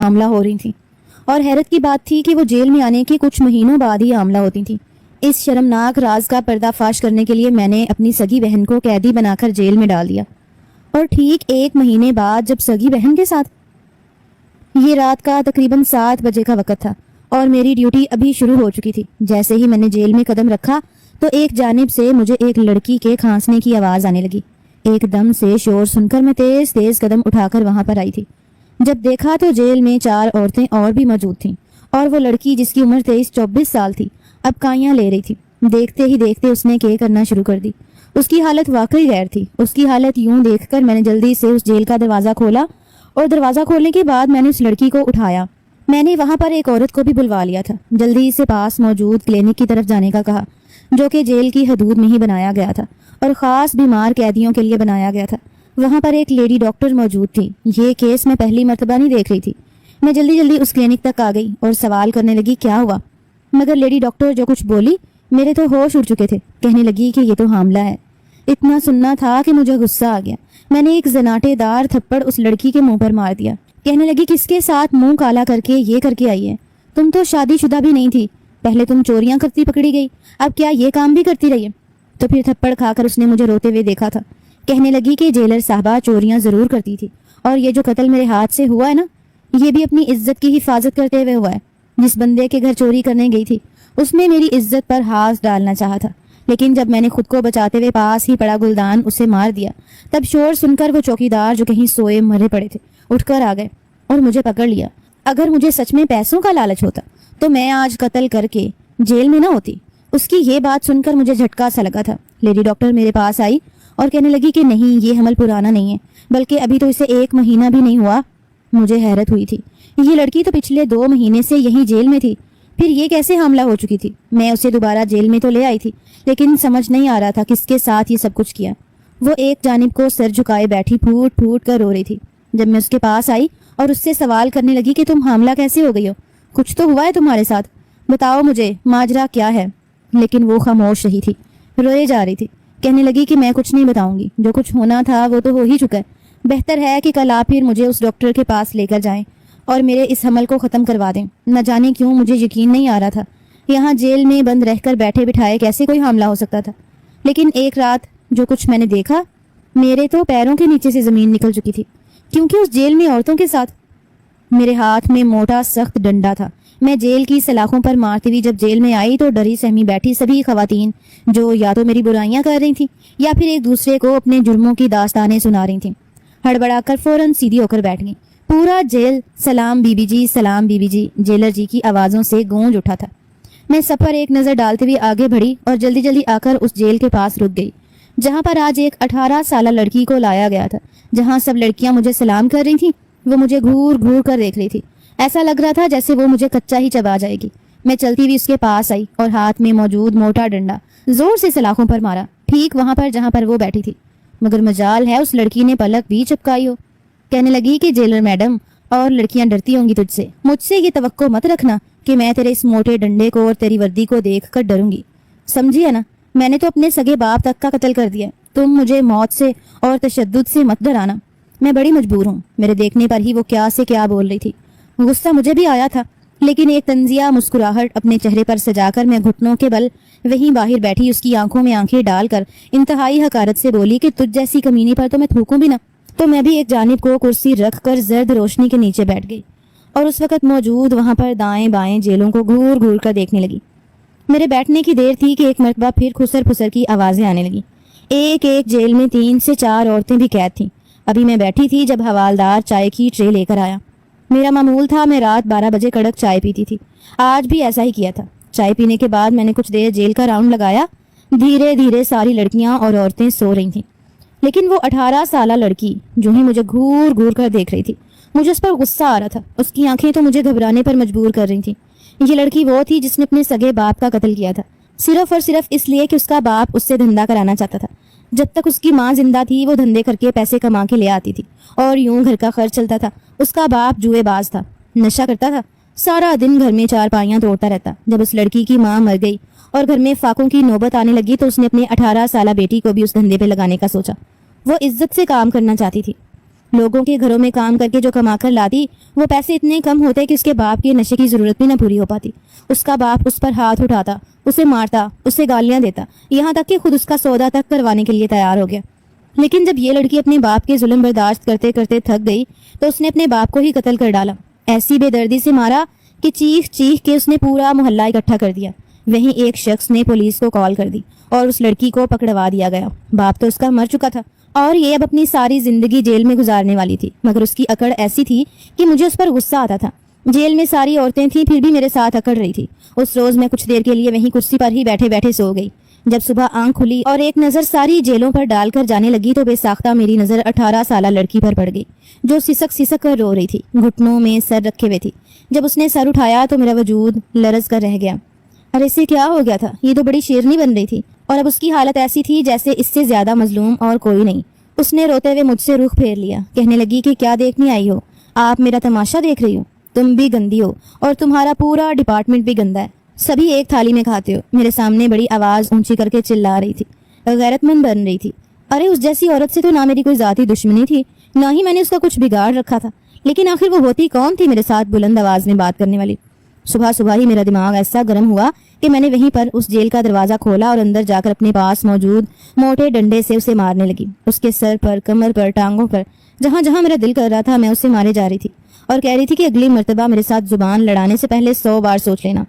حاملہ ہو رہی تھیں، اور حیرت کی بات تھی کہ وہ جیل میں آنے کے کچھ مہینوں بعد ہی حاملہ ہوتی تھیں۔ اس شرمناک راز کا پردہ فاش کرنے کے لیے میں نے اپنی سگی بہن کو قیدی بنا کر جیل میں ڈال دیا، اور ٹھیک 1 مہینے بعد جب سگی بہن کے ساتھ، یہ رات کا تقریباً 7 بجے کا وقت تھا اور میری ڈیوٹی ابھی شروع ہو چکی تھی۔ جیسے ہی میں نے جیل میں قدم رکھا تو ایک جانب سے مجھے ایک لڑکی کے کھانسنے کی آواز آنے لگی۔ ایک دم سے شور سن کر میں تیز تیز قدم اٹھا کر وہاں پر آئی تھی۔ جب دیکھا تو جیل میں 4 عورتیں اور بھی موجود تھیں، اور وہ لڑکی جس کی عمر 23-24 سال تھی اب کائیاں لے رہی تھی۔ دیکھتے ہی دیکھتے اس نے کے کرنا شروع کر دی۔ اس کی حالت واقعی غیر تھی۔ اس کی حالت یوں دیکھ کر میں نے جلدی سے اس جیل کا دروازہ کھولا، اور دروازہ کھولنے کے بعد میں نے اس لڑکی کو اٹھایا۔ میں نے وہاں پر ایک عورت کو بھی بلوا لیا تھا، جلدی سے پاس موجود کلینک کی طرف جانے کا کہا، جو کہ جیل کی حدود میں ہی بنایا گیا تھا اور خاص بیمار قیدیوں کے لیے بنایا گیا تھا۔ وہاں پر ایک لیڈی ڈاکٹر موجود تھی۔ یہ کیس میں پہلی مرتبہ نہیں دیکھ رہی تھی۔ میں جلدی جلدی اس کلینک تک آ گئی اور سوال کرنے لگی کیا ہوا، مگر لیڈی ڈاکٹر جو کچھ بولی میرے تو ہوش اڑ چکے تھے۔ کہنے لگی کہ یہ تو حاملہ ہے۔ اتنا سننا تھا کہ مجھے غصہ آ گیا۔ میں نے ایک زناٹے دار تھپڑ اس لڑکی کے منہ پر مار دیا۔ کہنے لگی کس کے ساتھ منہ کالا کر کے یہ کر کے آئی ہے؟ تم تو شادی شدہ بھی نہیں تھی، پہلے تم چوریاں کرتی پکڑی گئی، اب کیا یہ کام بھی کرتی رہی ہے؟ تو پھر تھپڑ کھا کر اس نے مجھے روتے ہوئے دیکھا تھا۔ کہنے لگی کہ جیلر صاحبہ چوریاں ضرور کرتی تھی، اور یہ جو قتل میرے ہاتھ سے ہوا ہے نا، یہ بھی اپنی عزت کی حفاظت کرتے ہوئے ہوا ہے۔ جس بندے کے گھر چوری کرنے گئی تھی اس نے میری عزت پر ہاتھ ڈالنا چاہا تھا، لیکن جب میں نے خود کو بچاتے ہوئے پاس ہی پڑا گلدان اسے مار دیا، تب شور سن کر وہ چوکیدار جو کہیں سوئے مرے پڑے تھے اٹھ کر آ گئے اور مجھے پکڑ لیا۔ اگر مجھے سچ میں پیسوں کا لالچ ہوتا تو میں آج قتل کر کے جیل میں نہ ہوتی۔ اس کی یہ بات سن کر مجھے جھٹکا سا لگا تھا۔ لیڈی ڈاکٹر میرے پاس آئی اور کہنے لگی کہ نہیں، یہ حمل پرانا نہیں ہے، بلکہ ابھی تو اسے 1 مہینہ بھی نہیں ہوا۔ مجھے حیرت ہوئی تھی، یہ لڑکی تو پچھلے 2 مہینے سے یہیں جیل میں تھی، پھر یہ کیسے حاملہ ہو چکی تھی؟ میں اسے دوبارہ جیل میں تو لے آئی تھی، لیکن سمجھ نہیں آ رہا تھا کس کے ساتھ یہ سب کچھ کیا۔ وہ ایک جانب کو سر جھکائے بیٹھی پھوٹ پھوٹ کر رو رہی تھی۔ جب میں اس کے پاس آئی اور اس سے سوال کرنے لگی کہ تم حاملہ کیسے ہو گئی ہو، کچھ تو ہوا ہے تمہارے ساتھ، بتاؤ مجھے ماجرا کیا ہے؟ لیکن وہ خاموش رہی تھی، روئے جا رہی تھی۔ کہنے لگی کہ میں کچھ نہیں بتاؤں گی، جو کچھ ہونا تھا وہ تو ہو ہی چکا ہے۔ بہتر ہے کہ کل آپ پھر مجھے اس ڈاکٹر کے پاس لے کر جائیں اور میرے اس حمل کو ختم کروا دیں۔ نہ جانے کیوں مجھے یقین نہیں آ رہا تھا یہاں جیل میں بند رہ کر بیٹھے بٹھائے کیسے کوئی حاملہ ہو سکتا تھا، لیکن ایک رات جو کچھ میں نے دیکھا، میرے تو پیروں کے نیچے سے زمین نکل چکی تھی، کیونکہ اس جیل میں عورتوں کے ساتھ میرے ہاتھ میں موٹا سخت ڈنڈا تھا۔ میں جیل کی سلاخوں پر مارتی ہوئی جب جیل میں آئی تو ڈری سہمی بیٹھی سبھی خواتین جو یا تو میری برائیاں کر رہی تھیں یا پھر ایک دوسرے کو اپنے جرموں کی داستانیں سنا رہی تھیں، ہڑبڑا کر فوراً سیدھی ہو کر بیٹھ گئیں۔ پورا جیل سلام بی بی جی، سلام بی بی جی، جیلر جی کی آوازوں سے گونج اٹھا تھا۔ میں سب پر ایک نظر ڈالتے ہوئے آگے بڑھی اور جلدی جلدی آ کر اس جیل کے پاس رک گئی جہاں پر آج ایک 18 سالہ لڑکی کو لایا گیا تھا۔ جہاں سب لڑکیاں مجھے سلام کر رہی تھیں وہ مجھے گھور گھور کر دیکھ رہی تھی۔ ایسا لگ رہا تھا جیسے وہ مجھے کچا ہی چبا جائے گی۔ میں چلتی ہوئی اس کے پاس آئی اور ہاتھ میں موجود موٹا ڈنڈا زور سے سلاخوں پر مارا، ٹھیک وہاں پر جہاں پر وہ بیٹھی تھی۔ مگر مجال ہے اس لڑکی نے پلک بھی چپکائی ہو۔ کہنے لگی کہ جیلر میڈم، اور لڑکیاں ڈرتی ہوں گی تجھ سے، مجھ سے یہ توقع مت رکھنا کہ میں تیرے اس موٹے ڈنڈے کو اور تیری وردی کو دیکھ کر ڈروں گی، سمجھی ہے نا؟ میں نے تو اپنے سگے باپ تک کا قتل کر دیا، تم مجھے موت سے اور تشدد سے مت ڈرانا۔ میں بڑی مجبور ہوں۔ میرے دیکھنے پر ہی وہ کیا سے کیا بول رہی تھی۔ غصہ مجھے بھی آیا تھا، لیکن ایک طنزیہ مسکراہٹ اپنے چہرے پر سجا کر میں گھٹنوں کے بل وہیں باہر بیٹھی اس کی آنکھوں میں آنکھیں ڈال کر انتہائی حقارت سے بولی کہ تجھ جیسی کمینی پر تو میں تھوکوں بھی نہ۔ تو میں بھی ایک جانب کو کرسی رکھ کر زرد روشنی کے نیچے بیٹھ گئی اور اس وقت موجود وہاں پر دائیں بائیں جیلوں کو گھور گھور کر دیکھنے لگی۔ میرے بیٹھنے کی دیر تھی کہ ایک مرتبہ پھر خسر پھسر کی آوازیں آنے لگی۔ ایک ایک جیل میں 3 سے 4 عورتیں بھی قید تھیں۔ ابھی میں بیٹھی تھی جب حوالدار چائے کی ٹرے لے کر آیا۔ میرا معمول تھا میں رات 12 بجے کڑک چائے پیتی تھی، آج بھی ایسا ہی کیا تھا۔ چائے پینے کے بعد میں نے کچھ دیر جیل کا راؤنڈ لگایا۔ دھیرے دھیرے ساری لڑکیاں اور عورتیں سو رہی تھیں، لیکن وہ 18 سالہ لڑکی جو ہی مجھے گھور گھور کر دیکھ رہی تھی، مجھے اس پر غصہ آ رہا تھا۔ اس کی آنکھیں تو مجھے گھبرانے پر مجبور کر رہی تھیں۔ یہ لڑکی وہ تھی جس نے اپنے سگے باپ کا قتل کیا تھا، صرف اور صرف اس لیے کہ اس کا باپ اس سے دھندا کرانا چاہتا تھا۔ جب تک اس کی ماں زندہ تھی وہ دھندے کر کے پیسے کما کے لے آتی تھی اور یوں گھر کا خرچ چلتا تھا۔ اس کا باپ جوئے باز تھا، نشہ کرتا تھا، سارا دن گھر میں چارپائیاں توڑتا رہتا۔ جب اس لڑکی کی ماں مر گئی اور گھر میں فاقوں کی نوبت آنے لگی تو اس نے اپنے 18 سالہ بیٹی کو بھی اس دھندے پہ لگانے کا سوچا۔ وہ عزت سے کام کرنا چاہتی تھی، لوگوں کے گھروں میں کام کر کے جو کما کر لاتی وہ پیسے اتنے کم ہوتے کہ اس کے باپ کے نشے کی ضرورت بھی نہ پوری ہو پاتی. اس کا باپ اس پر ہاتھ اٹھاتا, اسے مارتا, اسے گالیاں دیتا, یہاں تک کہ خود اس کا سودا تک کروانے کے لیے تیار ہو گیا. لیکن جب یہ لڑکی اپنے باپ کے ظلم برداشت کرتے کرتے تھک گئی تو اس نے اپنے باپ کو ہی قتل کر ڈالا. ایسی بے دردی سے مارا کہ چیخ چیخ کے اس نے پورا محلہ اکٹھا کر دیا. وہیں ایک شخص نے پولیس کو کال کر دی اور اس لڑکی کو پکڑوا دیا گیا. باپ تو اس کا مر چکا تھا اور یہ اب اپنی ساری زندگی جیل میں گزارنے والی تھی, مگر اس کی اکڑ ایسی تھی کہ مجھے اس پر غصہ آتا تھا. جیل میں ساری عورتیں تھیں پھر بھی میرے ساتھ اکڑ رہی تھی. اس روز میں کچھ دیر کے لیے وہیں کرسی پر ہی بیٹھے بیٹھے سو گئی. جب صبح آنکھ کھلی اور ایک نظر ساری جیلوں پر ڈال کر جانے لگی تو بے ساختہ میری نظر 18 سالہ لڑکی پر پڑ گئی جو سسک سسک کر رو رہی تھی, گھٹنوں میں سر رکھے ہوئے تھی. جب اس نے سر اٹھایا تو میرا وجود لرز کر رہ گیا. ارے اسے کیا ہو گیا تھا؟ یہ تو بڑی شیرنی بن رہی تھی اور اب اس کی حالت ایسی تھی جیسے اس سے زیادہ مظلوم اور کوئی نہیں. اس نے روتے ہوئے مجھ سے رخ پھیر لیا, کہنے لگی کہ کیا دیکھنے آئی ہو؟ آپ میرا تماشا دیکھ رہی ہو؟ تم بھی گندی ہو اور تمہارا پورا ڈپارٹمنٹ بھی گندا ہے. سبھی ایک تھالی میں کھاتے ہو. میرے سامنے بڑی آواز اونچی کر کے چلا رہی تھی, غیرت مند بن رہی تھی. ارے اس جیسی عورت سے تو نہ میری کوئی ذاتی دشمنی تھی نہ ہی میں نے اس کا کچھ بگاڑ رکھا تھا, لیکن آخر وہ ہوتی کون تھی میرے ساتھ بلند آواز میں بات کرنے والی؟ صبح صبح ہی میرا دماغ ایسا گرم ہوا کہ میں نے وہیں پر اس جیل کا دروازہ کھولا اور اندر جا کر اپنے پاس موجود موٹے ڈنڈے سے اسے مارنے لگی. اس کے سر پر, کمر پر, ٹانگوں پر, جہاں جہاں میرا دل کر رہا تھا میں اسے مارے جا رہی تھی اور کہہ رہی تھی کہ اگلی مرتبہ میرے ساتھ زبان لڑانے سے پہلے 100 بار سوچ لینا.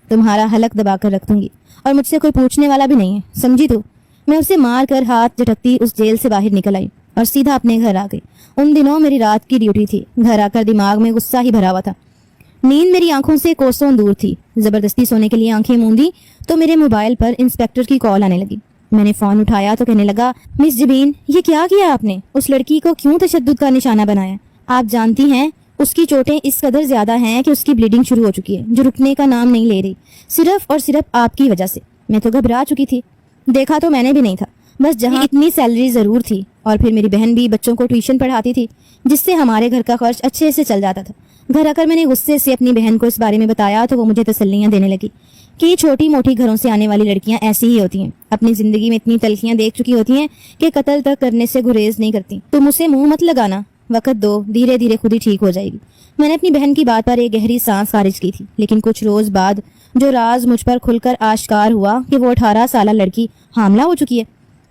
تمہارا حلق دبا کر رکھ دوں گی اور مجھ سے کوئی پوچھنے والا بھی نہیں ہے, سمجھی تو؟ میں اسے مار کر ہاتھ جھٹکتی اس جیل سے باہر نکل آئی اور سیدھا اپنے گھر آ گئی. ان دنوں میری رات کی ڈیوٹی تھی. گھر آ کر دماغ میں غصہ ہی بھرا ہوا تھا. نیند میری آنکھوں سے کوسوں دور تھی. زبردستی سونے کے لیے آنکھیں موندی تو میرے موبائل پر انسپیکٹر کی کال آنے لگی. میں نے فون اٹھایا تو کہنے لگا, مس جبین یہ کیا کیا آپ نے؟ اس لڑکی کو کیوں تشدد کا نشانہ بنایا؟ آپ جانتی ہیں اس کی چوٹیں اس قدر زیادہ ہیں کہ اس کی بلیڈنگ شروع ہو چکی ہے جو رکنے کا نام نہیں لے رہی, صرف اور صرف آپ کی وجہ سے. میں تو گھبرا چکی تھی. دیکھا تو میں نے بھی نہیں تھا, بس جہاں اتنی سیلری ضرور تھی اور پھر میری بہن بھی بچوں کو ٹیوشن پڑھاتی تھی جس سے ہمارے گھر کا خرچ اچھے سے چل جاتا تھا. گھر آ کر میں نے غصے سے اپنی بہن کو اس بارے میں بتایا تو وہ مجھے تسلیاں دینے لگی کہ یہ چھوٹی موٹی گھروں سے آنے والی لڑکیاں ایسی ہی ہوتی ہیں, اپنی زندگی میں اتنی تلخیاں دیکھ چکی ہوتی ہیں کہ قتل تک کرنے سے گریز نہیں کرتی. تم اسے منہ مت لگانا, وقت دو, دھیرے دھیرے خود ہی ٹھیک ہو جائے گی. میں نے اپنی بہن کی بات پر ایک گہری سانس خارج کی تھی, لیکن کچھ روز بعد جو راز مجھ پر کھل کر آشکار ہوا کہ وہ 18 سالہ لڑکی حاملہ ہو چکی ہے.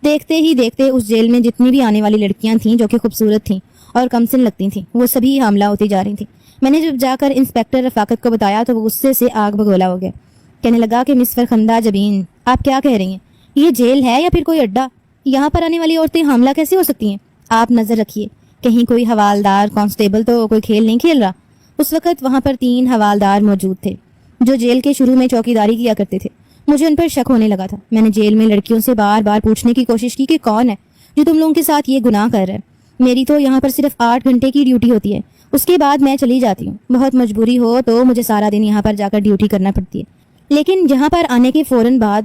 دیکھتے ہی دیکھتے اس جیل میں جتنی بھی آنے والی لڑکیاں تھیں جو کہ خوبصورت تھیں اور کم سن لگتی تھیں وہ سبھی حاملہ ہوتی جا رہی تھیں. میں نے جب جا کر انسپیکٹر رفاقت کو بتایا تو وہ غصے سے آگ بگولا ہو گیا. کہنے لگا کہ مس فرخندہ جبین آپ کیا کہہ رہی ہیں؟ یہ جیل ہے یا پھر کوئی اڈا؟ یہاں پر آنے والی عورتیں حاملہ کیسے ہو سکتی ہیں؟ آپ نظر رکھیے کہیں کوئی حوالدار کانسٹیبل تو کوئی کھیل نہیں کھیل رہا. اس وقت وہاں پر 3 حوالدار موجود تھے جو جیل کے شروع میں چوکیداری کیا کرتے تھے. مجھے ان پر شک ہونے لگا تھا. میں نے جیل میں لڑکیوں سے بار بار پوچھنے کی کوشش کی کہ کون ہے جو تم لوگوں کے ساتھ یہ گناہ کر رہا ہے. میری تو یہاں پر صرف 8 گھنٹے کی ڈیوٹی ہوتی ہے, اس کے بعد میں چلی جاتی ہوں. بہت مجبوری ہو تو مجھے سارا دن یہاں پر جا کر ڈیوٹی کرنا پڑتی ہے. لیکن یہاں پر آنے کے فوراً بعد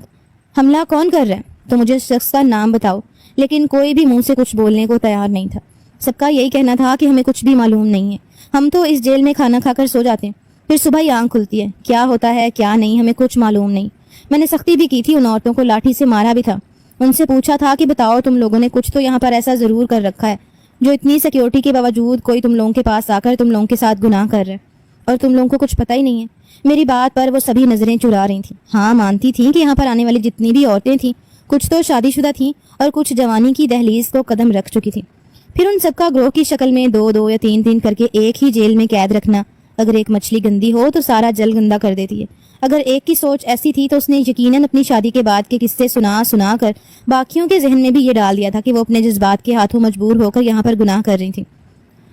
حملہ کون کر رہا ہے تو مجھے شخص کا نام بتاؤ. لیکن کوئی بھی منہ سے کچھ بولنے کو تیار نہیں تھا. سب کا یہی کہنا تھا کہ ہمیں کچھ بھی معلوم نہیں ہے, ہم تو اس جیل میں کھانا کھا کر سو جاتے ہیں, پھر صبح ہی آنکھ کھلتی ہے, کیا ہوتا ہے کیا نہیں ہمیں کچھ معلوم نہیں. میں نے سختی بھی کی تھی, ان عورتوں کو لاٹھی سے مارا بھی تھا. ان سے پوچھا تھا کہ بتاؤ تم لوگوں نے کچھ تو یہاں پر ایسا ضرور کر رکھا ہے جو اتنی سیکیورٹی کے باوجود کوئی تم لوگوں کے پاس آ کر تم لوگوں کے ساتھ گناہ کر رہا ہے اور تم لوگوں کو کچھ پتہ ہی نہیں ہے. میری بات پر وہ سبھی نظریں چرا رہی تھیں. ہاں مانتی تھیں کہ یہاں پر آنے والی جتنی بھی عورتیں تھیں کچھ تو شادی شدہ تھیں اور کچھ جوانی کی دہلیز کو قدم رکھ چکی تھیں. پھر ان سب کا گروہ کی شکل میں 2 یا 3 کر کے ایک ہی جیل میں قید رکھنا. اگر ایک مچھلی گندی ہو تو سارا جل گندا کر دیتی ہے. اگر ایک کی سوچ ایسی تھی تو اس نے یقیناً اپنی شادی کے بعد کے قصے سنا کر باقیوں کے ذہن میں بھی یہ ڈال دیا تھا کہ وہ اپنے جذبات کے ہاتھوں مجبور ہو کر یہاں پر گناہ کر رہی تھیں,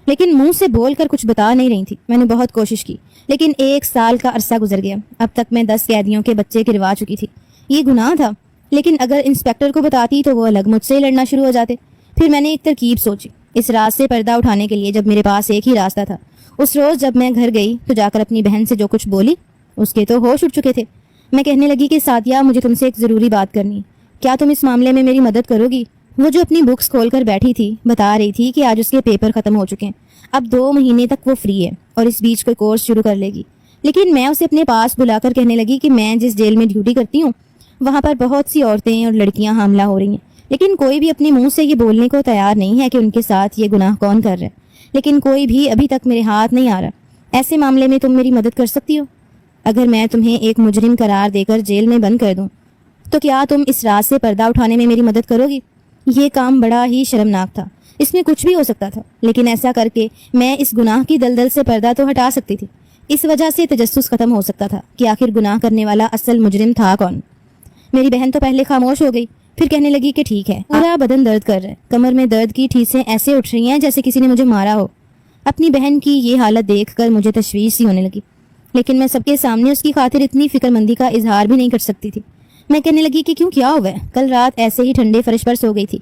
لیکن منہ سے بول کر کچھ بتا نہیں رہی تھی. میں نے بہت کوشش کی لیکن 1 سال کا عرصہ گزر گیا. اب تک میں 10 قیدیوں کے بچے گروا چکی تھی. یہ گناہ تھا, لیکن اگر انسپیکٹر کو بتاتی تو وہ الگ مجھ سے لڑنا شروع ہو جاتے. پھر میں نے ایک ترکیب سوچی. اس راز سے پردہ اٹھانے کے لیے جب میرے پاس ایک ہی راستہ تھا. اس روز جب میں گھر گئی تو جا کر اپنی بہن سے جو کچھ بولی اس کے تو ہوش اٹھ چکے تھے. میں کہنے لگی کہ سعدیہ مجھے تم سے ایک ضروری بات کرنی ہے, کیا تم اس معاملے میں میری مدد کرو گی؟ وہ جو اپنی بکس کھول کر بیٹھی تھی بتا رہی تھی کہ آج اس کے پیپر ختم ہو چکے ہیں, اب 2 مہینے تک وہ فری ہے اور اس بیچ کوئی کورس شروع کر لے گی. لیکن میں اسے اپنے پاس بلا کر کہنے لگی کہ میں جس جیل میں ڈیوٹی کرتی ہوں وہاں پر بہت سی عورتیں اور لڑکیاں حاملہ ہو رہی ہیں, لیکن کوئی بھی اپنے منہ سے یہ بولنے کو تیار نہیں ہے کہ ان کے ساتھ یہ گناہ کون کر رہا ہے. لیکن کوئی بھی ابھی تک میرے ہاتھ نہیں آ رہا۔ ایسے معاملے میں تم میری مدد کر سکتی ہو؟ اگر میں تمہیں ایک مجرم قرار دے کر جیل میں بند کر دوں تو کیا تم اس راز سے پردہ اٹھانے میں میری مدد کرو گی؟ یہ کام بڑا ہی شرمناک تھا، اس میں کچھ بھی ہو سکتا تھا، لیکن ایسا کر کے میں اس گناہ کی دلدل سے پردہ تو ہٹا سکتی تھی۔ اس وجہ سے تجسس ختم ہو سکتا تھا کہ آخر گناہ کرنے والا اصل مجرم تھا کون۔ میری بہن تو پہلے خاموش ہو گئی، پھر کہنے لگی کہ ٹھیک ہے، پورا بدن درد کر رہا ہے، کمر میں درد کی ٹھیسیں ایسے اٹھ رہی ہیں جیسے کسی نے مجھے مارا ہو۔ اپنی بہن کی یہ حالت دیکھ کر مجھے تشویش سی ہونے لگی، لیکن میں سب کے سامنے اس کی خاطر اتنی فکر مندی کا اظہار بھی نہیں کر سکتی تھی۔ میں کہنے لگی کہ کیوں، کیا ہوا ہے؟ کل رات ایسے ہی ٹھنڈے فرش پر سو گئی تھی۔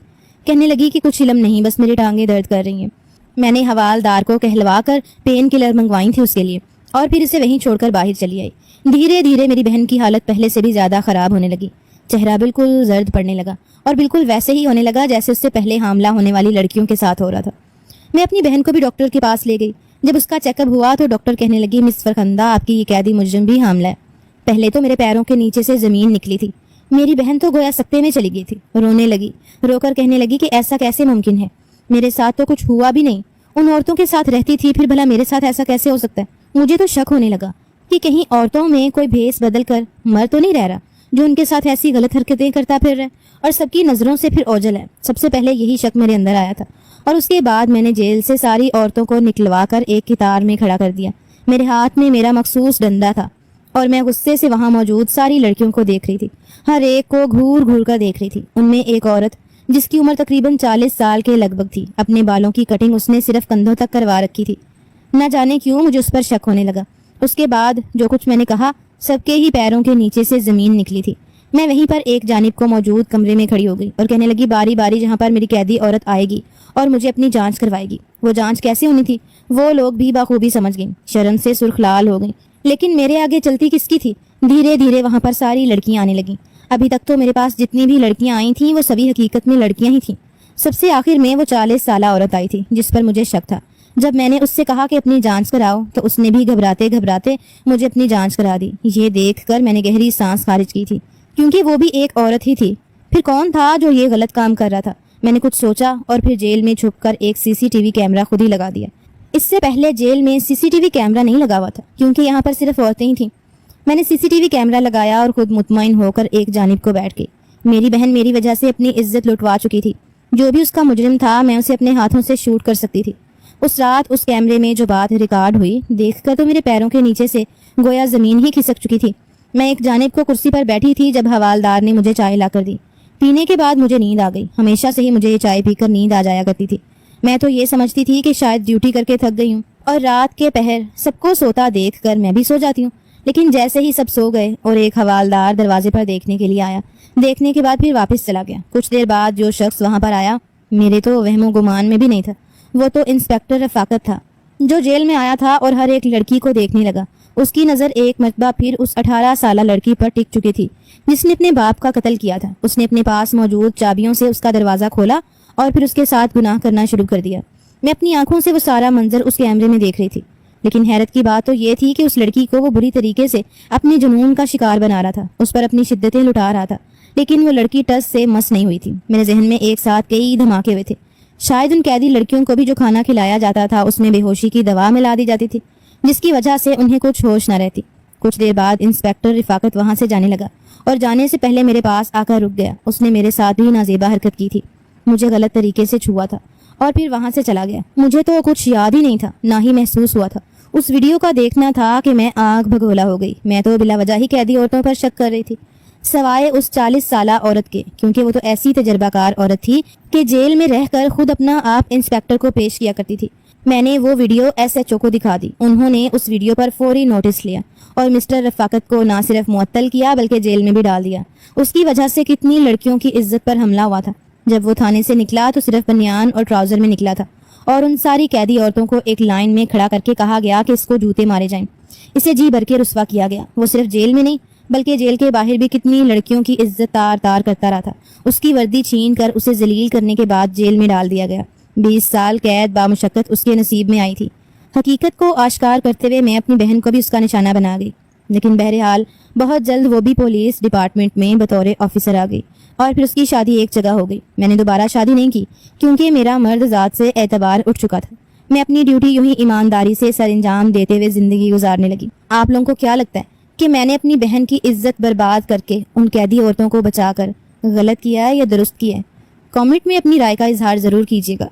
کہنے لگی کہ کچھ علم نہیں، بس میری ٹانگیں درد کر رہی ہیں۔ میں نے حوالدار کو کہلوا کر پین کلر منگوائی تھی اس کے لیے، اور پھر اسے وہیں چھوڑ کر باہر چلی آئی۔ دھیرے دھیرے میری بہن کی حالت پہلے سے بھی زیادہ خراب ہونے لگی، چہرہ بالکل زرد پڑنے لگا اور بالکل ویسے ہی ہونے لگا جیسے اس سے پہلے حاملہ ہونے والی لڑکیوں کے ساتھ ہو رہا تھا۔ میں اپنی بہن کو بھی ڈاکٹر کے پاس لے گئی۔ جب اس کا چیک اپ ہوا تو ڈاکٹر کہنے لگی، مس فرخندہ، آپ کی یہ قیدی مجرم بھی حاملہ ہے۔ پہلے تو میرے پیروں کے نیچے سے زمین نکلی تھی، میری بہن تو گویا سکتے میں چلی گئی تھی، رونے لگی، رو کر کہنے لگی کہ ایسا کیسے ممکن ہے، میرے ساتھ تو کچھ ہوا بھی نہیں، ان عورتوں کے ساتھ رہتی تھی، پھر بھلا میرے ساتھ ایسا کیسے ہو سکتا ہے؟ مجھے تو شک ہونے لگا کہ کہیں عورتوں میں کوئی بھیس بدل کر مر تو نہیں رہ رہا جو ان کے ساتھ ایسی غلط حرکتیں کرتا پھر رہا ہے اور سب کی نظروں سے پھر اوجھل ہے۔ سب سے پہلے یہی شک میرے اندر آیا تھا، اور اس کے بعد میں نے جیل سے ساری عورتوں کو نکلوا کر ایک قطار میں کھڑا کر دیا۔ میرے ہاتھ میں میرا مخصوص ڈنڈا تھا اور میں غصے سے وہاں موجود ساری لڑکیوں کو دیکھ رہی تھی، ہر ایک کو گھور گھور کر دیکھ رہی تھی۔ ان میں ایک عورت جس کی عمر تقریباً 40 سال کے لگ بھگ تھی، اپنے بالوں کی کٹنگ اس نے صرف کندھوں تک کروا رکھی تھی۔ نہ جانے کیوں مجھے اس پر شک ہونے لگا۔ اس کے بعد جو کچھ میں نے کہا، سب کے ہی پیروں کے نیچے سے زمین نکلی تھی۔ میں وہیں پر ایک جانب کو موجود کمرے میں کھڑی ہو گئی اور کہنے لگی، باری باری جہاں پر میری قیدی عورت آئے گی اور مجھے اپنی جانچ کروائے گی۔ وہ جانچ کیسے ہونی تھی وہ لوگ بھی بخوبی سمجھ گئیں، شرم سے سرخ لال ہو گئیں، لیکن میرے آگے چلتی کس کی تھی؟ دھیرے دھیرے وہاں پر ساری لڑکیاں آنے لگیں۔ ابھی تک تو میرے پاس جتنی بھی لڑکیاں آئی تھیں وہ سبھی حقیقت میں لڑکیاں ہی تھیں۔ سب سے آخر میں وہ 40 سالہ عورت آئی تھی جس پر مجھے شک تھا۔ جب میں نے اس سے کہا کہ اپنی جانچ کراؤ تو اس نے بھی گھبراتے گھبراتے مجھے اپنی جانچ کرا دی۔ یہ دیکھ کر میں نے گہری سانس خارج کی تھی، کیونکہ وہ بھی ایک عورت ہی تھی۔ پھر کون تھا جو یہ غلط کام کر رہا تھا؟ میں نے کچھ سوچا اور پھر جیل میں چھپ کر ایک CCTV کیمرہ خود ہی لگا دیا۔ اس سے پہلے جیل میں CCTV کیمرہ نہیں لگا ہوا تھا، کیونکہ یہاں پر صرف عورتیں ہی تھیں۔ میں نے CCTV کیمرہ لگایا اور خود مطمئن ہو کر ایک جانب کو بیٹھ گئی۔ میری بہن میری وجہ سے اپنی عزت لٹوا چکی تھی۔ جو بھی اس کا مجرم تھا میں اسے اپنے ہاتھوں سے شوٹ کر سکتی تھی۔ اس رات اس کیمرے میں جو بات ریکارڈ ہوئی دیکھ کر تو میرے پیروں کے نیچے سے گویا زمین ہی کھسک چکی تھی۔ میں ایک جانب کو کرسی پر بیٹھی تھی جب حوالدار نے مجھے چائے لا کر دی۔ پینے کے بعد مجھے نیند آ گئی۔ ہمیشہ سے ہی مجھے یہ چائے پی کر نیند آ جایا کرتی تھی۔ میں تو یہ سمجھتی تھی کہ شاید ڈیوٹی کر کے تھک گئی ہوں اور رات کے پہر سب کو سوتا دیکھ کر میں بھی سو جاتی ہوں، لیکن جیسے ہی سب سو گئے اور ایک حوالدار دروازے پر دیکھنے کے لیے آیا، دیکھنے کے بعد پھر واپس چلا گیا۔ کچھ دیر بعد جو شخص وہاں پر آیا میرے تو وہم و گمان میں بھی نہیں تھا، وہ تو انسپیکٹر رفاقت تھا، جو جیل میں آیا تھا اور ہر ایک لڑکی کو دیکھنے لگا۔ اس کی نظر ایک مرتبہ پھر اس 18 سالہ لڑکی پر ٹک چکی تھی جس نے اپنے باپ کا قتل کیا تھا۔ اس نے اپنے پاس موجود چابیوں سے اس کا دروازہ کھولا اور پھر اس کے ساتھ گناہ کرنا شروع کر دیا۔ میں اپنی آنکھوں سے وہ سارا منظر اس کیمرے میں دیکھ رہی تھی، لیکن حیرت کی بات تو یہ تھی کہ اس لڑکی کو وہ بری طریقے سے اپنے جنون کا شکار بنا رہا تھا، اس پر اپنی شدتیں لٹا رہا تھا، لیکن وہ لڑکی ٹس سے مس نہیں ہوئی تھی۔ میرے ذہن میں ایک ساتھ کئی دھماکے ہوئے تھے۔ شاید ان قیدی لڑکیوں کو بھی جو کھانا کھلایا جاتا تھا اس میں بے ہوشی کی دوا ملا دی جاتی تھی، جس کی وجہ سے انہیں کچھ ہوش نہ رہتی۔ کچھ دیر بعد انسپیکٹر رفاقت وہاں سے جانے لگا اور جانے سے پہلے میرے پاس آ کر رک گیا۔ اس نے میرے ساتھ بھی نازیبا حرکت کی تھی، مجھے غلط طریقے سے چھوا تھا اور پھر وہاں سے چلا گیا۔ مجھے تو کچھ یاد ہی نہیں تھا، نہ ہی محسوس ہوا تھا۔ اس ویڈیو کا دیکھنا تھا کہ میں آنکھ بھگولا ہو گئی۔ میں تو بلا وجہ ہی قیدی عورتوں پر شک کر رہی تھی، سوائے اس 40 سالہ عورت کے، کیونکہ وہ تو ایسی تجربہ کار عورت تھی کہ جیل میں رہ کر خود اپنا آپ انسپیکٹر کو پیش کیا کرتی تھی۔ میں نے وہ ویڈیو SHO کو دکھا دی۔ انہوں نے اس ویڈیو پر فوری نوٹس لیا اور مسٹر رفاقت کو نہ صرف معطل کیا بلکہ جیل میں بھی ڈال دیا۔ اس کی وجہ سے کتنی لڑکیوں کی عزت پر حملہ ہوا تھا۔ جب وہ تھانے سے نکلا تو صرف بنیان اور ٹراؤزر میں نکلا تھا اور ان ساری قیدی عورتوں کو ایک لائن میں کھڑا کر کے کہا گیا کہ اس کو جوتے مارے جائیں۔ اسے جی بھر کے رسوا کیا گیا۔ وہ صرف جیل میں نہیں بلکہ جیل کے باہر بھی کتنی لڑکیوں کی عزت تار تار کرتا رہا تھا۔ اس کی وردی چھین کر اسے ذلیل کرنے کے بعد جیل میں ڈال دیا گیا۔ 20 سال قید بامشقت اس کے نصیب میں آئی تھی۔ حقیقت کو آشکار کرتے ہوئے میں اپنی بہن کو بھی اس کا نشانہ بنا گئی، لیکن بہرحال بہت جلد وہ بھی پولیس ڈپارٹمنٹ میں بطور آفیسر آ گئی اور پھر اس کی شادی ایک جگہ ہو گئی۔ میں نے دوبارہ شادی نہیں کی کیونکہ میرا مرد ذات سے اعتبار اٹھ چکا تھا۔ میں اپنی ڈیوٹی یوں ہی ایمانداری سے سر انجام دیتے ہوئے زندگی گزارنے لگی۔ آپ لوگوں کو کیا لگتا ہے کہ میں نے اپنی بہن کی عزت برباد کر کے ان قیدی عورتوں کو بچا کر غلط کیا ہے یا درست کیا ہے؟ کامنٹ میں اپنی رائے کا اظہار ضرور کیجیے گا۔